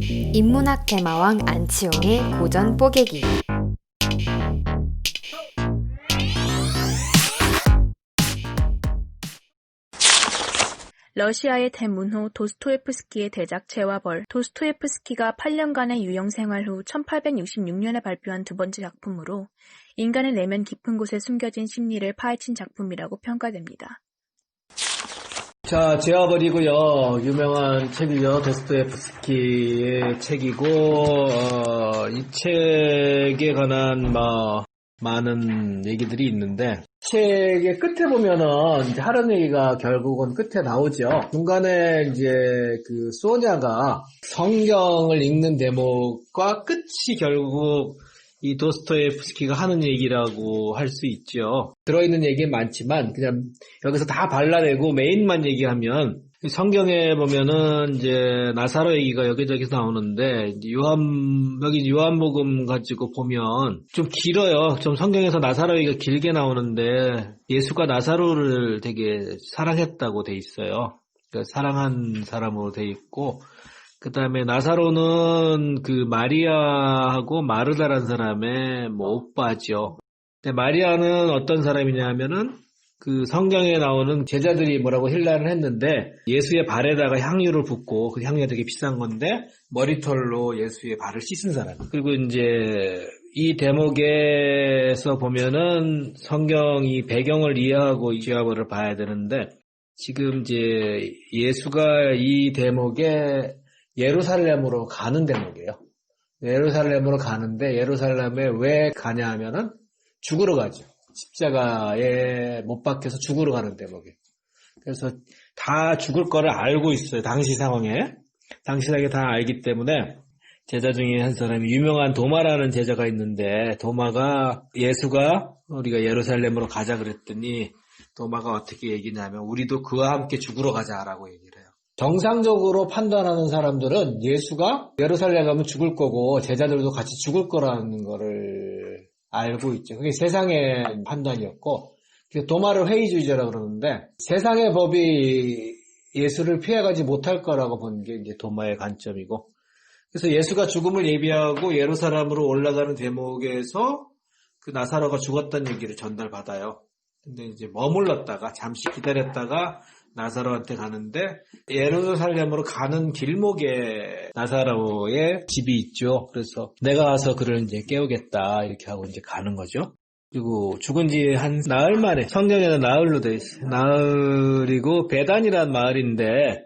인문학 대마왕 안치홍의 고전 뽀개기. 러시아의 대문호 도스토옙스키의 대작 죄와 벌. 도스토옙스키가 8년간의 유영 생활 후 1866년에 발표한 두 번째 작품으로 인간의 내면 깊은 곳에 숨겨진 심리를 파헤친 작품이라고 평가됩니다. 자, 죄와 벌이고요. 유명한 책이죠. 도스토옙스키의 책이고, 이 책에 관한 많은 얘기들이 있는데, 책의 끝에 보면은 이제 하는 얘기가 결국은 끝에 나오죠. 중간에 이제 그 소냐가 성경을 읽는 대목과 끝이 결국 이 도스토옙스키가 하는 얘기라고 할 수 있죠. 들어있는 얘기는 많지만 그냥 여기서 다 발라내고 메인만 얘기하면, 성경에 보면은 이제 나사로 얘기가 여기저기서 나오는데, 여기 요한복음 가지고 보면 좀 길어요. 좀 성경에서 나사로 얘기가 길게 나오는데, 예수가 나사로를 되게 사랑했다고 돼 있어요. 그러니까 사랑한 사람으로 돼 있고, 그 다음에 나사로는 그 마리아하고 마르다라는 사람의 오빠죠. 근데 마리아는 어떤 사람이냐 하면은 그 성경에 나오는 제자들이 뭐라고 힐난을 했는데, 예수의 발에다가 향유를 붓고, 그 향유가 되게 비싼 건데 머리털로 예수의 발을 씻은 사람. 그리고 이제 이 대목에서 보면은 성경이 배경을 이해하고 이 죄와 벌을 봐야 되는데, 지금 이제 예수가 이 대목에 예루살렘으로 가는 대목이에요. 예루살렘으로 가는데, 예루살렘에 왜 가냐 하면은 죽으러 가죠. 십자가에 못 박혀서 죽으러 가는 대목이에요. 그래서 다 죽을 거를 알고 있어요. 당시 상황에 다 알기 때문에, 제자 중에 한 사람이 유명한 도마라는 제자가 있는데, 도마가 예수가 우리가 예루살렘으로 가자 그랬더니 도마가 어떻게 얘기냐면, 우리도 그와 함께 죽으러 가자라고 얘기를 해요. 정상적으로 판단하는 사람들은 예수가 예루살렘 가면 죽을 거고 제자들도 같이 죽을 거라는 거를 알고 있죠. 그게 세상의 판단이었고, 도마를 회의주의자라고 그러는데, 세상의 법이 예수를 피해가지 못할 거라고 본 게 이제 도마의 관점이고, 그래서 예수가 죽음을 예비하고 예루살렘으로 올라가는 대목에서 그 나사로가 죽었다는 얘기를 전달받아요. 근데 이제 머물렀다가 잠시 기다렸다가 나사로한테 가는데, 예루살렘으로 가는 길목에 나사로의 집이 있죠. 그래서 내가 가서 그를 이제 깨우겠다 이렇게 하고 이제 가는 거죠. 그리고 죽은 지 한 나흘 만에, 성경에는 나흘로 돼 있어요. 나흘이고, 베단이라는 마을인데,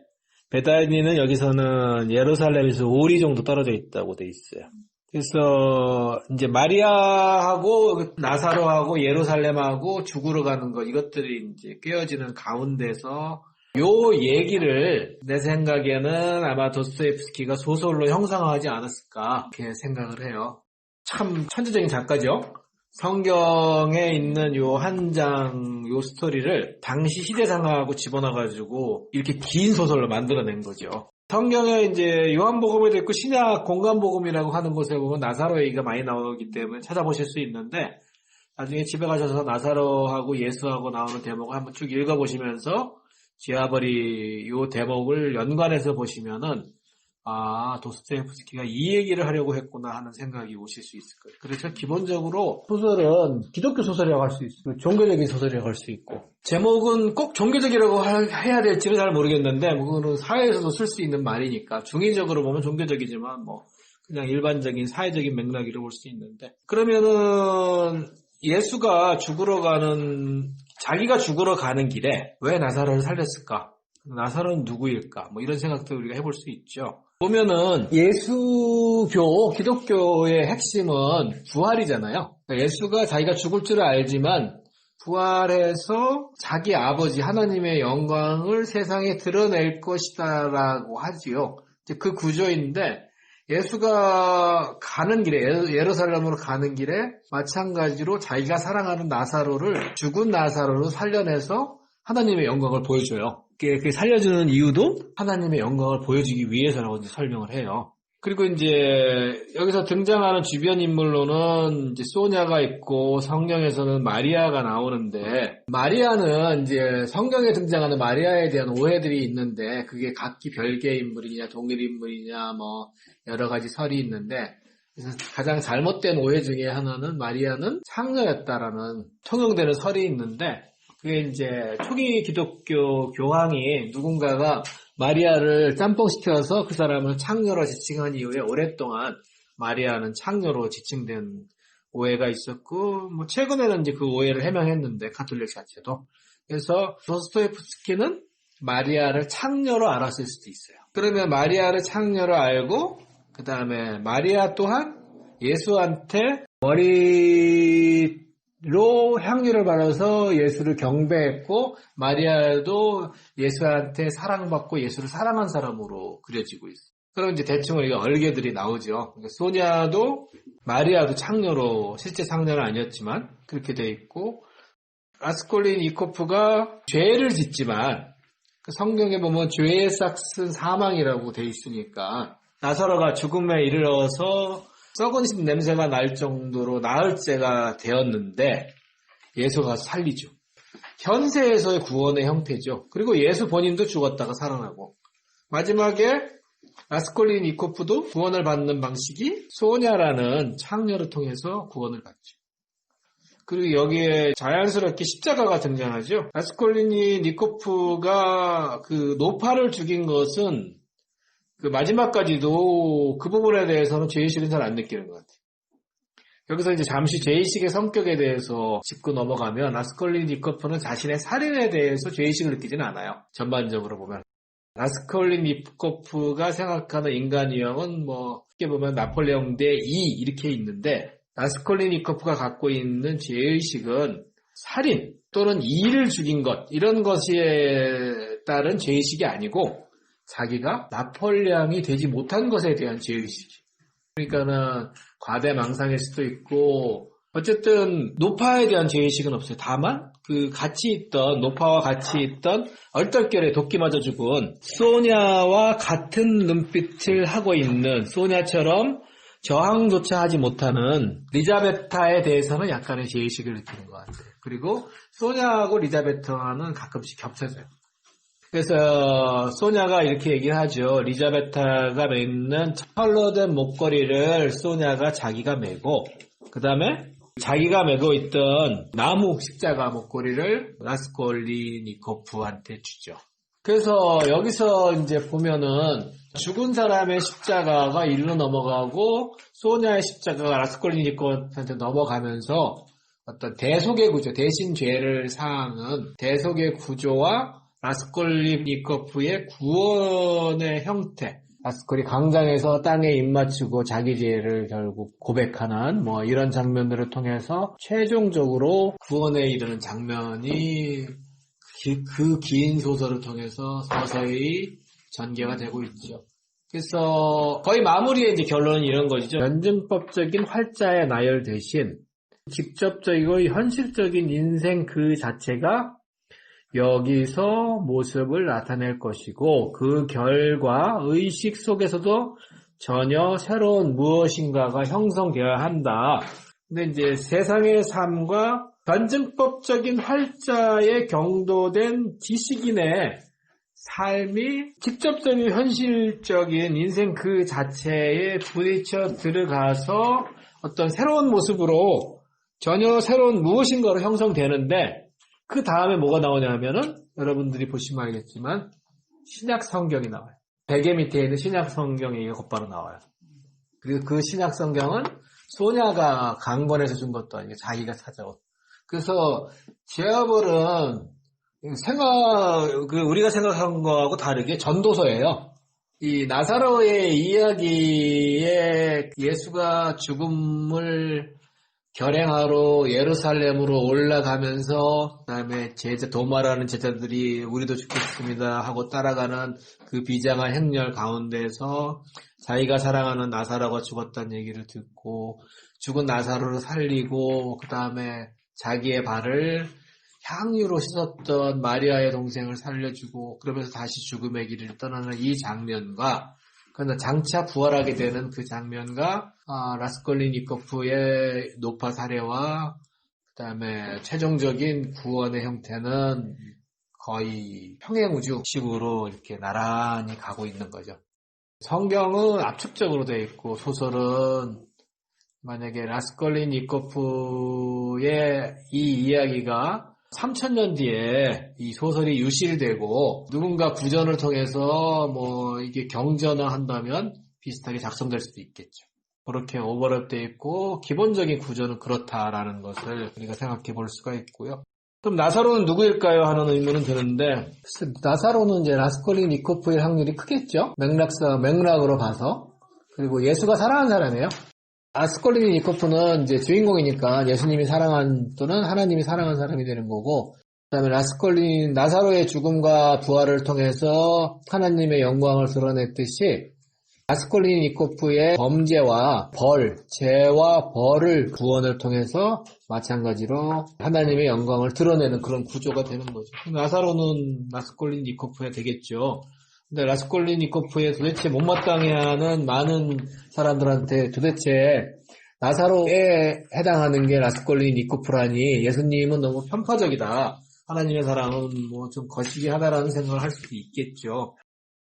베단이는 여기서는 예루살렘에서 5리 정도 떨어져 있다고 돼 있어요. 그래서 이제 마리아하고 나사로하고 예루살렘하고 죽으러 가는 거, 이것들이 이제 꿰어지는 가운데서 요 얘기를 내 생각에는 아마 도스토옙스키가 소설로 형상화하지 않았을까 이렇게 생각을 해요. 참 천재적인 작가죠. 성경에 있는 요 한 장, 요 스토리를 당시 시대 상황하고 집어넣어가지고 이렇게 긴 소설로 만들어낸 거죠. 성경에 이제 요한복음에도 있고 신약 공간복음이라고 하는 곳에 보면 나사로 얘기가 많이 나오기 때문에 찾아보실 수 있는데, 나중에 집에 가셔서 나사로하고 예수하고 나오는 대목을 한번 쭉 읽어보시면서 죄와 벌이 요 대목을 연관해서 보시면은, 아, 도스토옙스키가 이 얘기를 하려고 했구나 하는 생각이 오실 수 있을 거예요. 그래서 기본적으로 소설은 기독교 소설이라고 할 수 있어요. 종교적인 소설이라고 할 수 있고, 제목은 꼭 종교적이라고 해야 될지는 잘 모르겠는데, 그거는 사회에서도 쓸 수 있는 말이니까, 중의적으로 보면 종교적이지만 그냥 일반적인 사회적인 맥락이라고 볼 수 있는데, 그러면은 예수가 자기가 죽으러 가는 길에 왜 나사로를 살렸을까? 나사로는 누구일까? 이런 생각도 우리가 해볼 수 있죠. 보면은 예수교, 기독교의 핵심은 부활이잖아요. 그러니까 예수가 자기가 죽을 줄 알지만 부활해서 자기 아버지 하나님의 영광을 세상에 드러낼 것이다라고 하지요. 그 구조인데, 예수가 가는 길에, 예루살렘으로 가는 길에 마찬가지로 자기가 사랑하는 나사로를, 죽은 나사로를 살려내서 하나님의 영광을 보여줘요. 그 살려주는 이유도 하나님의 영광을 보여주기 위해서라고 설명을 해요. 그리고 이제 여기서 등장하는 주변 인물로는 이제 소냐가 있고 성경에서는 마리아가 나오는데 마리아는 이제 성경에 등장하는 마리아에 대한 오해들이 있는데 그게 각기 별개의 인물이냐 동일 인물이냐 뭐 여러 가지 설이 있는데 그래서 가장 잘못된 오해 중에 하나는 마리아는 창녀였다라는 통용되는 설이 있는데 그게 이제 초기 기독교 교황이 누군가가 마리아를 짬뽕시켜서 그 사람을 창녀로 지칭한 이후에 오랫동안 마리아는 창녀로 지칭된 오해가 있었고, 뭐 최근에는 이제 그 오해를 해명했는데 가톨릭 자체도. 그래서 도스토옙스키는 마리아를 창녀로 알았을 수도 있어요. 그러면 마리아를 창녀로 알고 그 다음에 마리아 또한 예수한테 머리로 향유를 바라서 예수를 경배했고 마리아도 예수한테 사랑받고 예수를 사랑한 사람으로 그려지고 있어요. 그럼 이제 대충 우리가 얼개들이 나오죠. 그러니까 소냐도 마리아도 창녀로 실제 창녀는 아니었지만 그렇게 돼 있고 라스콜리니코프가 죄를 짓지만 그 성경에 보면 죄의 삭은 사망이라고 돼 있으니까 나사로가 죽음에 이르러서 썩은 냄새가 날 정도로 나흘째가 되었는데 예수가 살리죠. 현세에서의 구원의 형태죠. 그리고 예수 본인도 죽었다가 살아나고 마지막에 라스콜리니코프도 구원을 받는 방식이 소냐라는 창녀를 통해서 구원을 받죠. 그리고 여기에 자연스럽게 십자가가 등장하죠. 라스콜리니코프가 그 노파를 죽인 것은 그 마지막까지도 그 부분에 대해서는 죄의식은 잘 안 느끼는 것 같아요. 여기서 이제 잠시 죄의식의 성격에 대해서 짚고 넘어가면 라스콜리니코프는 자신의 살인에 대해서 죄의식을 느끼지는 않아요. 전반적으로 보면. 라스콜리니코프가 생각하는 인간 유형은 뭐 쉽게 보면 나폴레옹 대 2 이렇게 있는데 라스콜리니코프가 갖고 있는 죄의식은 살인 또는 이를 죽인 것 이런 것에 따른 죄의식이 아니고 자기가 나폴레옹이 되지 못한 것에 대한 죄의식이. 그러니까는 과대망상일 수도 있고 어쨌든 노파에 대한 죄의식은 없어요. 다만 그 같이 있던 노파와 같이 있던 얼떨결에 도끼 맞아 죽은 소냐와 같은 눈빛을 하고 있는 소냐처럼 저항조차 하지 못하는 리자베타에 대해서는 약간의 죄의식을 느끼는 것 같아요. 그리고 소냐하고 리자베타는 가끔씩 겹쳐져요. 그래서 소냐가 이렇게 얘기를 하죠. 리자베타가 매는 철로 된 목걸이를 소냐가 자기가 매고 그 다음에 자기가 메고 있던 나무 십자가 목걸이를 라스콜리니코프한테 주죠. 그래서 여기서 이제 보면은 죽은 사람의 십자가가 일로 넘어가고 소냐의 십자가가 라스콜리니코프한테 넘어가면서 어떤 대속의 구조, 대신 죄를 사하는 대속의 구조와 라스콜리니코프의 구원의 형태, 라스콜이 광장에서 땅에 입맞추고 자기 죄를 결국 고백하는 뭐 이런 장면들을 통해서 최종적으로 구원에 이르는 장면이 그 긴 소설을 통해서 서서히 전개가 되고 있죠. 그래서 거의 마무리의 이제 결론은 이런 것이죠. 변증법적인 활자의 나열 대신 직접적이고 현실적인 인생 그 자체가 여기서 모습을 나타낼 것이고 그 결과 의식 속에서도 전혀 새로운 무엇인가가 형성되어야 한다. 근데 이제 세상의 삶과 변증법적인 활자에 경도된 지식인의 삶이 직접적인 현실적인 인생 그 자체에 부딪혀 들어가서 어떤 새로운 모습으로 전혀 새로운 무엇인가로 형성되는데 그 다음에 뭐가 나오냐 하면은 여러분들이 보시면 알겠지만 신약 성경이 나와요. 베개 밑에 있는 신약 성경이 곧바로 나와요. 그리고 그 신약 성경은 소냐가 강권해서 준 것도 아니고 자기가 찾아온. 그래서 제아벌은 우리가 생각한 거하고 다르게 전도서예요. 이 나사로의 이야기에 예수가 죽음을 결행하러 예루살렘으로 올라가면서 그다음에 도마라는 제자들이 우리도 죽겠습니다 하고 따라가는 그 비장한 행렬 가운데서 자기가 사랑하는 나사로가 죽었다는 얘기를 듣고 죽은 나사로를 살리고 그다음에 자기의 발을 향유로 씻었던 마리아의 동생을 살려주고 그러면서 다시 죽음의 길을 떠나는 이 장면과 그러나 장차 부활하게 되는 그 장면과 라스콜리니코프의 노파 사례와 그다음에 최종적인 구원의 형태는 거의 평행우주식으로 이렇게 나란히 가고 있는 거죠. 성경은 압축적으로 되어 있고 소설은 만약에 라스콜리니코프의 이 이야기가 3000년 뒤에 이 소설이 유실되고 누군가 구전을 통해서 뭐 이게 경전화한다면 비슷하게 작성될 수도 있겠죠. 그렇게 오버랩되어 있고 기본적인 구조는 그렇다라는 것을 우리가 생각해 볼 수가 있고요. 그럼 나사로는 누구일까요? 하는 의문은 드는데 나사로는 이제 라스콜리니코프의 확률이 크겠죠. 맥락으로 봐서. 그리고 예수가 사랑한 사람이에요. 라스콜리니코프는 이제 주인공이니까 예수님이 사랑한 또는 하나님이 사랑한 사람이 되는 거고, 그다음에 나사로의 죽음과 부활을 통해서 하나님의 영광을 드러냈듯이 라스콜리니코프의 범죄와 죄와 벌을 구원을 통해서 마찬가지로 하나님의 영광을 드러내는 그런 구조가 되는 거죠. 나사로는 라스콜리니코프에 되겠죠. 근데 라스콜리니코프에 도대체 못마땅해하는 많은 사람들한테 도대체 나사로에 해당하는 게 라스콜리니코프라니 예수님은 너무 편파적이다. 하나님의 사랑은 뭐 좀 거시기하다라는 생각을 할 수도 있겠죠.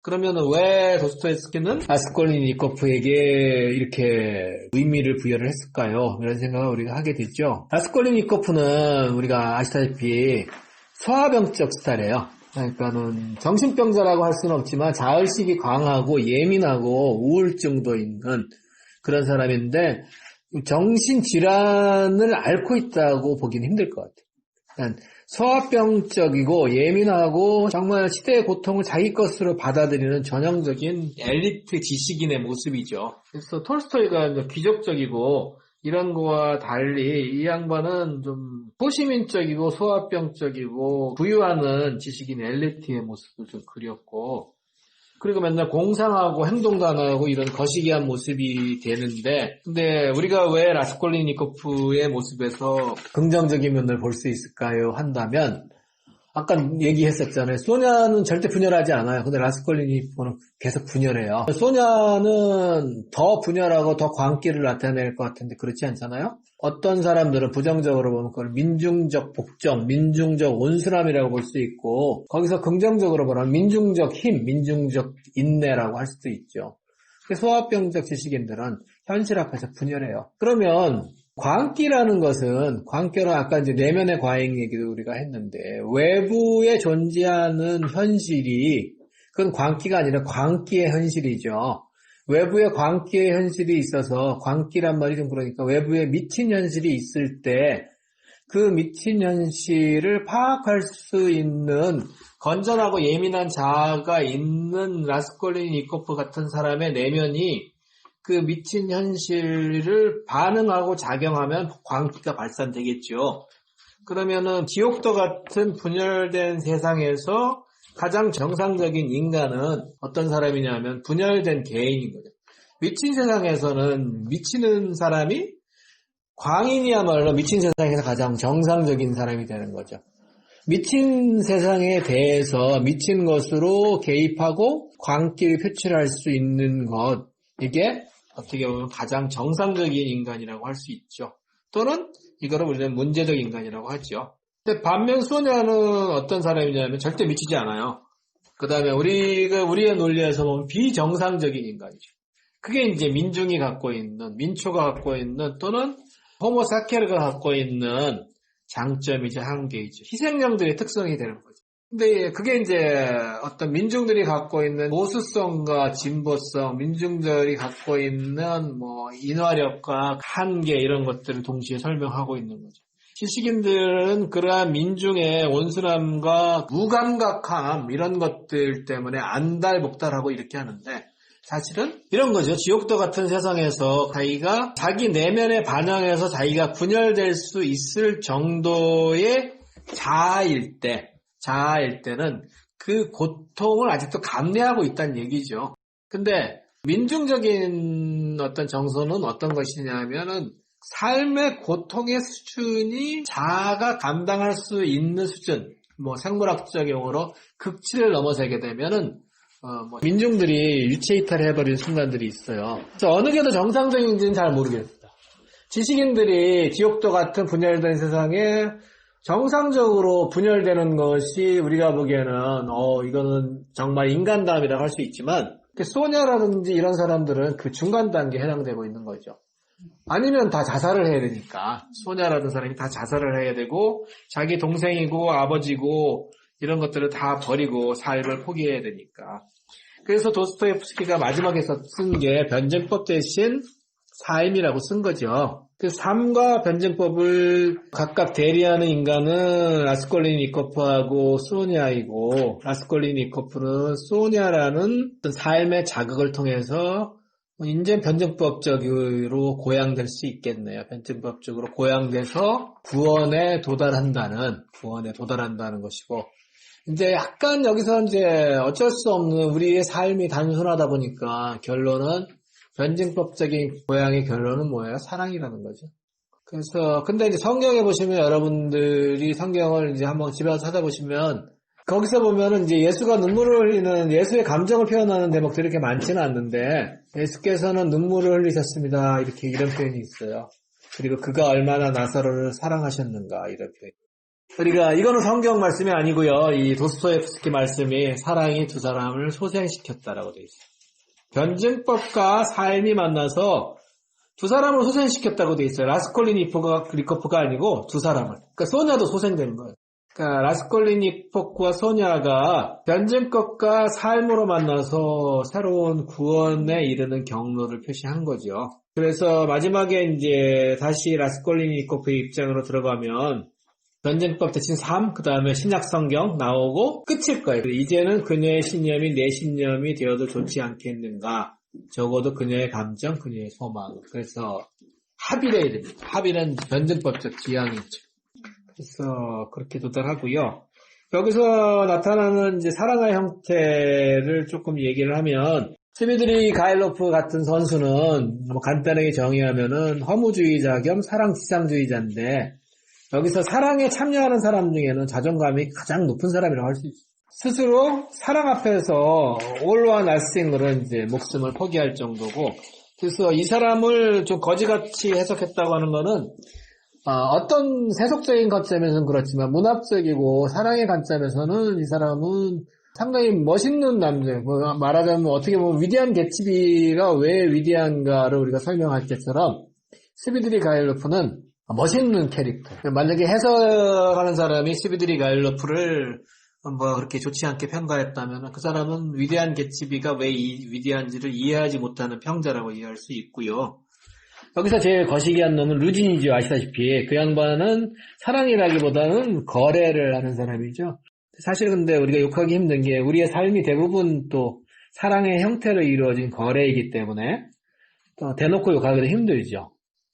그러면 왜 도스토옙스키는 라스콜리니코프에게 이렇게 의미를 부여를 했을까요? 이런 생각을 우리가 하게 됐죠. 라스콜리니코프는 우리가 아시다시피 소아병적 스타일이에요. 그러니까는 정신병자라고 할 수는 없지만 자의식이 강하고 예민하고 우울증도 있는 그런 사람인데 정신질환을 앓고 있다고 보기는 힘들 것 같아요. 그러니까 소아병적이고 예민하고 정말 시대의 고통을 자기 것으로 받아들이는 전형적인 엘리트 지식인의 모습이죠. 그래서 톨스토이가 기적적이고 이런 거와 달리 이 양반은 좀 소시민적이고 소아병적이고 부유하는 지식인 엘리트의 모습을 좀 그렸고, 그리고 맨날 공상하고 행동도 안 하고 이런 거시기한 모습이 되는데, 근데 우리가 왜 라스콜리니코프의 모습에서 긍정적인 면을 볼 수 있을까요? 한다면 아까 얘기했었잖아요. 소냐는 절대 분열하지 않아요. 근데 라스콜리니코프는 계속 분열해요. 소냐는 더 분열하고 더 광기를 나타낼 것 같은데 그렇지 않잖아요? 어떤 사람들은 부정적으로 보면 그걸 민중적 복종, 민중적 온순함이라고 볼 수 있고, 거기서 긍정적으로 보면 민중적 힘, 민중적 인내라고 할 수도 있죠. 소아병적 지식인들은 현실 앞에서 분열해요. 그러면 광기라는 것은, 광기는 아까 이제 내면의 과잉 얘기도 우리가 했는데, 외부에 존재하는 현실이, 그건 광기가 아니라 광기의 현실이죠. 외부에 광기의 현실이 있어서, 광기란 말이 좀 그러니까 외부에 미친 현실이 있을 때, 그 미친 현실을 파악할 수 있는 건전하고 예민한 자아가 있는 라스콜리니코프 같은 사람의 내면이 그 미친 현실을 반응하고 작용하면 광기가 발산되겠죠. 그러면은 지옥도 같은 분열된 세상에서 가장 정상적인 인간은 어떤 사람이냐면 분열된 개인인 거죠. 미친 세상에서는 미치는 사람이 광인이야말로 미친 세상에서 가장 정상적인 사람이 되는 거죠. 미친 세상에 대해서 미친 것으로 개입하고 광기를 표출할 수 있는 것, 이게 어떻게 보면 가장 정상적인 인간이라고 할 수 있죠. 또는 이거를 우리는 문제적 인간이라고 하죠. 근데 반면 소냐는 어떤 사람이냐면 절대 미치지 않아요. 그 다음에 우리의 논리에서 보면 비정상적인 인간이죠. 그게 이제 민중이 갖고 있는, 민초가 갖고 있는 또는 호모사케르가 갖고 있는 장점이죠, 한계이죠. 희생양들의 특성이 되는 거죠. 근데 그게 이제 어떤 민중들이 갖고 있는 보수성과 진보성, 민중들이 갖고 있는 뭐 인화력과 한계 이런 것들을 동시에 설명하고 있는 거죠. 지식인들은 그러한 민중의 온순함과 무감각함 이런 것들 때문에 안달복달하고 이렇게 하는데 사실은 이런 거죠. 지옥도 같은 세상에서 자기가 자기 내면에 반영해서 자기가 분열될 수 있을 정도의 자아일 때는 그 고통을 아직도 감내하고 있다는 얘기죠. 근데 민중적인 어떤 정서는 어떤 것이냐면은 삶의 고통의 수준이 자아가 감당할 수 있는 수준, 뭐 생물학적 용어로 극치를 넘어서게 되면은 민중들이 유체이탈해버린 순간들이 있어요. 그래서 어느 게 더 정상적인지는 잘 모르겠어요. 지식인들이 지옥도 같은 분열된 세상에 정상적으로 분열되는 것이 우리가 보기에는 이거는 정말 인간다움이라고 할 수 있지만 소냐라든지 이런 사람들은 그 중간 단계에 해당되고 있는 거죠. 아니면 다 자살을 해야 되니까 소냐라는 사람이 다 자살을 해야 되고 자기 동생이고 아버지고 이런 것들을 다 버리고 삶을 포기해야 되니까. 그래서 도스토옙스키가 마지막에 쓴 게 변증법 대신 삶이라고 쓴 거죠. 그 삶과 변증법을 각각 대리하는 인간은 라스콜리니코프하고 소냐이고, 라스콜리니코프는 소냐라는 삶의 자극을 통해서 이제 변증법적으로 고양될 수 있겠네요. 변증법적으로 고양돼서 구원에 도달한다는 것이고, 이제 약간 여기서 이제 어쩔 수 없는 우리의 삶이 단순하다 보니까 결론은 변증법적인 고양의 결론은 뭐예요? 사랑이라는 거죠. 그래서 근데 이제 성경에 보시면 여러분들이 성경을 이제 한번 집에 가서 찾아보시면 거기서 보면은 이제 예수가 눈물을 흘리는 예수의 감정을 표현하는 대목들이 이렇게 많지는 않는데 예수께서는 눈물을 흘리셨습니다. 이렇게 이런 표현이 있어요. 그리고 그가 얼마나 나사로를 사랑하셨는가 이런 표현. 그러니까 이거는 성경 말씀이 아니고요. 이 도스토옙스키 말씀이 사랑이 두 사람을 소생시켰다라고 되어 있어요. 변증법과 삶이 만나서 두 사람을 소생시켰다고 되어 있어요. 라스콜리니코프가 아니고 두 사람을. 그러니까 소냐도 소생되는 거예요. 그러니까 라스콜리니코프와 소냐가 변증법과 삶으로 만나서 새로운 구원에 이르는 경로를 표시한 거죠. 그래서 마지막에 이제 다시 라스콜리니코프의 입장으로 들어가면 변증법 대신 삶, 그 다음에 신약 성경 나오고 끝일 거예요. 이제는 그녀의 신념이 내 신념이 되어도 좋지 않겠는가. 적어도 그녀의 감정, 그녀의 소망. 그래서 합의해야 됩니다. 합의는 변증법적 지향이죠. 그래서 그렇게 도달하고요. 여기서 나타나는 이제 사랑의 형태를 조금 얘기를 하면 스비드리 가일로프 같은 선수는 간단하게 정의하면은 허무주의자 겸 사랑지상주의자인데 여기서 사랑에 참여하는 사람 중에는 자존감이 가장 높은 사람이라고 할 수 있어요. 스스로 사랑 앞에서 all or nothing으로 이제 목숨을 포기할 정도고, 그래서 이 사람을 좀 거지같이 해석했다고 하는 거는 어떤 세속적인 관점에서는 그렇지만 문학적이고 사랑의 관점에서는 이 사람은 상당히 멋있는 남자. 말하자면 어떻게 보면 위대한 개츠비가 왜 위대한가를 우리가 설명할 때처럼 스비드리 가일로프는 멋있는 캐릭터. 만약에 해석하는 사람이 스비드리 가일로프를 그렇게 좋지 않게 평가했다면 그 사람은 위대한 개츠비가 왜 위대한지를 이해하지 못하는 평자라고 이해할 수 있고요. 여기서 제일 거시기한 놈은 루진이죠. 아시다시피 그 양반은 사랑이라기보다는 거래를 하는 사람이죠. 사실 근데 우리가 욕하기 힘든 게 우리의 삶이 대부분 또 사랑의 형태로 이루어진 거래이기 때문에 또 대놓고 욕하기도 힘들죠.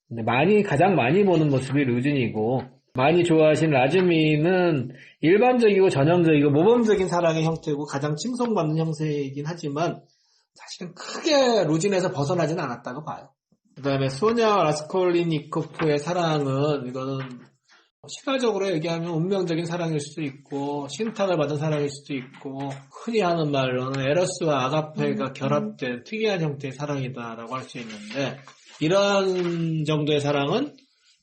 근데 가장 많이 보는 모습이 루진이고, 많이 좋아하신 라즈미는 일반적이고 전형적이고 모범적인 사랑의 형태고 가장 칭송받는 형태이긴 하지만 사실은 크게 루진에서 벗어나지는 않았다고 봐요. 그 다음에 소냐 라스콜리니코프의 사랑은 이거는 시가적으로 얘기하면 운명적인 사랑일 수도 있고 신탁을 받은 사랑일 수도 있고 흔히 하는 말로는 에로스와 아가페가 결합된 특이한 형태의 사랑이다라고 할 수 있는데 이런 정도의 사랑은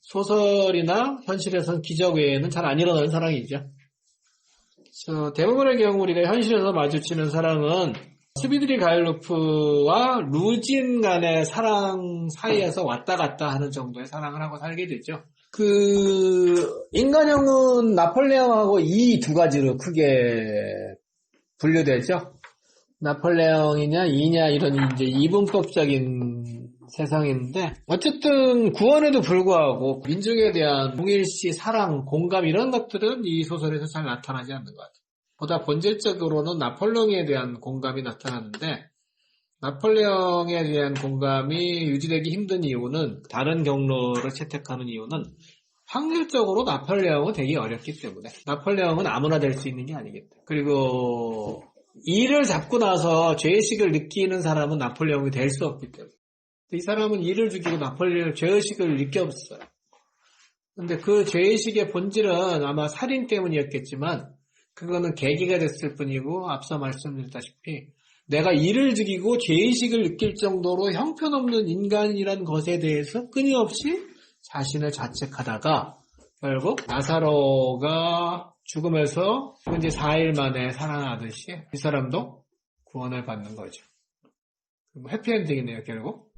소설이나 현실에서는 기적 외에는 잘 안 일어나는 사랑이죠. 그래서 대부분의 경우 우리가 현실에서 마주치는 사랑은 스비드리 가일로프와 루진 간의 사랑 사이에서 왔다 갔다 하는 정도의 사랑을 하고 살게 되죠. 인간형은 나폴레옹하고 이 두 가지로 크게 분류되죠. 나폴레옹이냐 이냐 이런 이제 이분법적인 세상인데 어쨌든 구원에도 불구하고 민중에 대한 동일시, 사랑, 공감 이런 것들은 이 소설에서 잘 나타나지 않는 것 같아요. 보다 본질적으로는 나폴레옹에 대한 공감이 나타나는데 나폴레옹에 대한 공감이 유지되기 힘든 이유는 다른 경로를 채택하는 이유는 확률적으로 나폴레옹은 되게 어렵기 때문에 나폴레옹은 아무나 될 수 있는 게 아니겠다. 그리고 이를 잡고 나서 죄의식을 느끼는 사람은 나폴레옹이 될 수 없기 때문에 이 사람은 이를 죽이고 나폴레옹 죄의식을 느꼈어요. 근데 그 죄의식의 본질은 아마 살인 때문이었겠지만 그거는 계기가 됐을 뿐이고 앞서 말씀드렸다시피 내가 이를 죽이고 죄의식을 느낄 정도로 형편없는 인간이란 것에 대해서 끊임없이 자신을 자책하다가 결국 나사로가 죽으면서 이제 4일 만에 살아나듯이 이 사람도 구원을 받는 거죠. 해피엔딩이네요, 결국.